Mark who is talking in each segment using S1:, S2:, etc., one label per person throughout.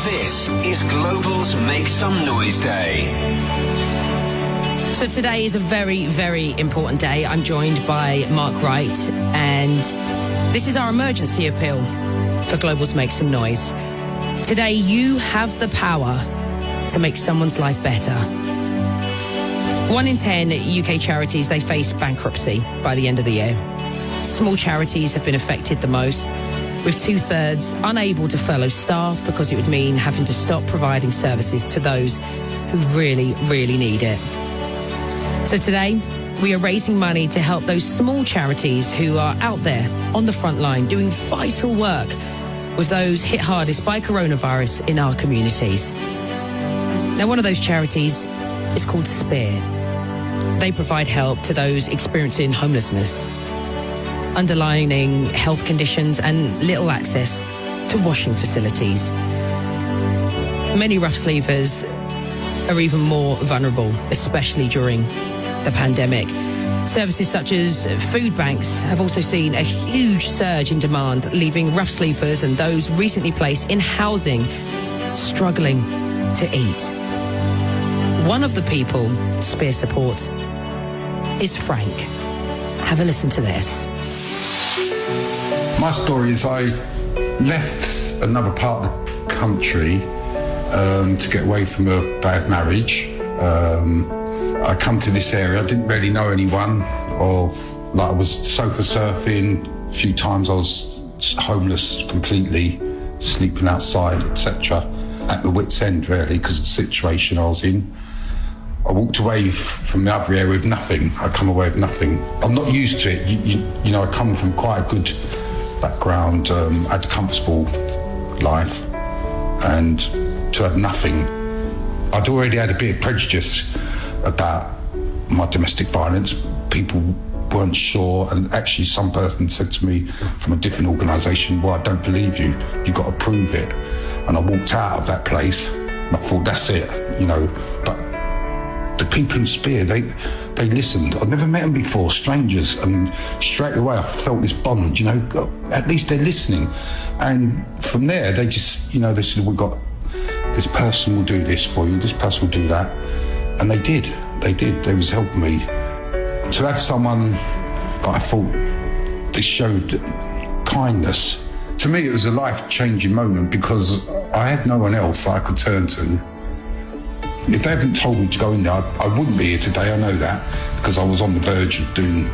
S1: This is Global's Make Some Noise Day.
S2: So today is a very, very important day. I'm joined by Mark Wright, and this is our emergency appeal for Global's Make Some Noise. Today, you have the power to make someone's life better. 1 in 10 UK charities, they face bankruptcy by the end of the year. Small charities have been affected the most, with 2/3 unable to furlough staff because it would mean having to stop providing services to those who really, really need it. So today, we are raising money to help those small charities who are out there on the front line doing vital work with those hit hardest by coronavirus in our communities. Now, one of those charities is called Spear. They provide help to those experiencing homelessness, underlying health conditions and little access to washing facilities. Many rough sleevers are even more vulnerable, especially during the pandemic. Services such as food banks have also seen a huge surge in demand, leaving rough sleepers and those recently placed in housing struggling to eat. One of the people Spear supports is Frank. Have a listen to this.
S3: My story is I left another part of the country to get away from a bad marriage. I come to this area, I didn't really know anyone, I was sofa surfing, a few times I was homeless completely, sleeping outside, etc. At the wit's end really, because of the situation I was in. I walked away from the other area with nothing. I come away with nothing. I'm not used to it. You know, I come from quite a good background, had a comfortable life, and to have nothing. I'd already had a bit of prejudice about my domestic violence. People weren't sure, and actually some person said to me from a different organisation, well, I don't believe you, you've got to prove it. And I walked out of that place and I thought, that's it, you know. But the people in Spear, they listened. I'd never met them before, strangers, and straight away I felt this bond, you know, at least they're listening. And from there, they just, you know, they said, we've got, this person will do this for you, this person will do that. And they did, they was helping me. To have someone that I thought this showed kindness, to me it was a life-changing moment because I had no one else I could turn to. If they hadn't told me to go in there, I wouldn't be here today, I know that, because I was on the verge of doing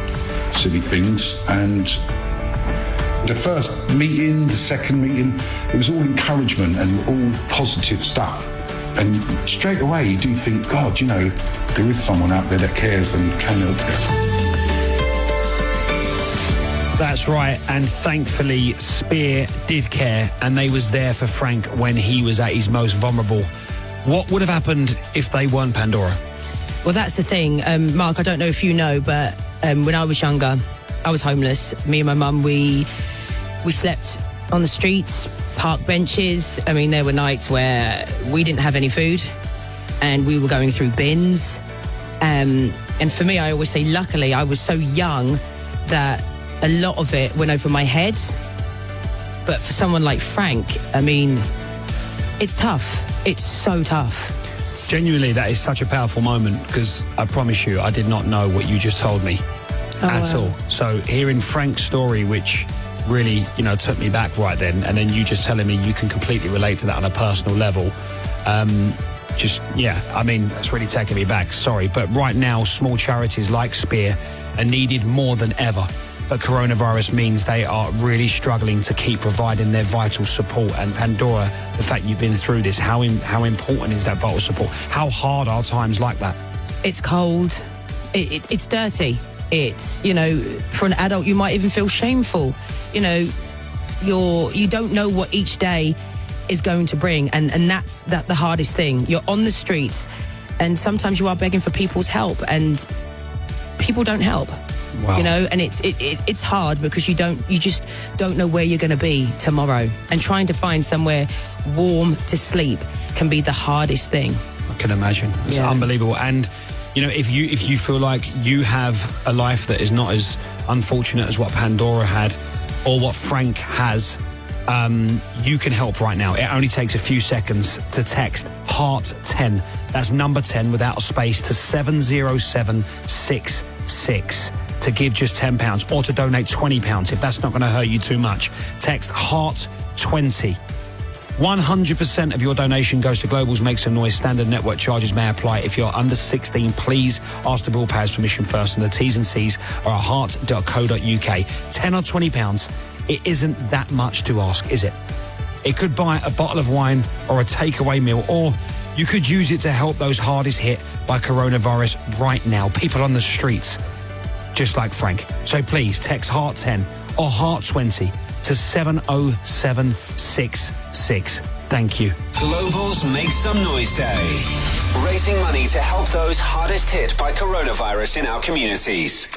S3: silly things. And the first meeting, the second meeting, it was all encouragement and all positive stuff. And straight away you do think, God, you know, there is someone out there that cares and can help you.
S4: That's right, and thankfully Spear did care, and they was there for Frank when he was at his most vulnerable. What would have happened if they weren't Pandora?
S2: Well, that's the thing. Mark, I don't know if you know, but when I was younger, I was homeless. Me and my mum, we slept on the streets, park benches. I mean, there were nights where we didn't have any food and we were going through bins. And for me, I always say, luckily, I was so young that a lot of it went over my head. But for someone like Frank, I mean, it's tough. It's so tough.
S4: Genuinely, that is such a powerful moment, because I promise you, I did not know what you just told me at all. So hearing Frank's story, which really, you know, took me back right then, and then you just telling me you can completely relate to that on a personal level, I mean, that's really taking me back, sorry. But right now, small charities like Spear are needed more than ever. But coronavirus means they are really struggling to keep providing their vital support. And Pandora, the fact you've been through this, how important is that vital support? How hard are times like that?
S2: It's cold. It's dirty. It's, you know, for an adult, you might even feel shameful. You know, you don't know what each day is going to bring. And that's the hardest thing. You're on the streets and sometimes you are begging for people's help and people don't help. Wow. You know, and it's hard because you just don't know where you're going to be tomorrow, and trying to find somewhere warm to sleep can be the hardest thing.
S4: I can imagine. It's unbelievable. And you know, if you feel like you have a life that is not as unfortunate as what Pandora had or what Frank has, you can help right now. It only takes a few seconds to text HEART10. That's number 10 without a space to 70766 to give just £10 or to donate £20 if that's not going to hurt you too much. Text HEART20. 100% of your donation goes to Global's Make Some Noise. Standard network charges may apply. If you're under 16, please ask the bill payer's permission first, and the T's and C's are at heart.co.uk. £10 or £20, it isn't that much to ask, is it? It could buy a bottle of wine or a takeaway meal, or you could use it to help those hardest hit by coronavirus right now, people on the streets, just like Frank. So please text HEART10 or HEART20 to 70766. Thank you.
S1: Global's Make Some Noise Day. Raising money to help those hardest hit by coronavirus in our communities.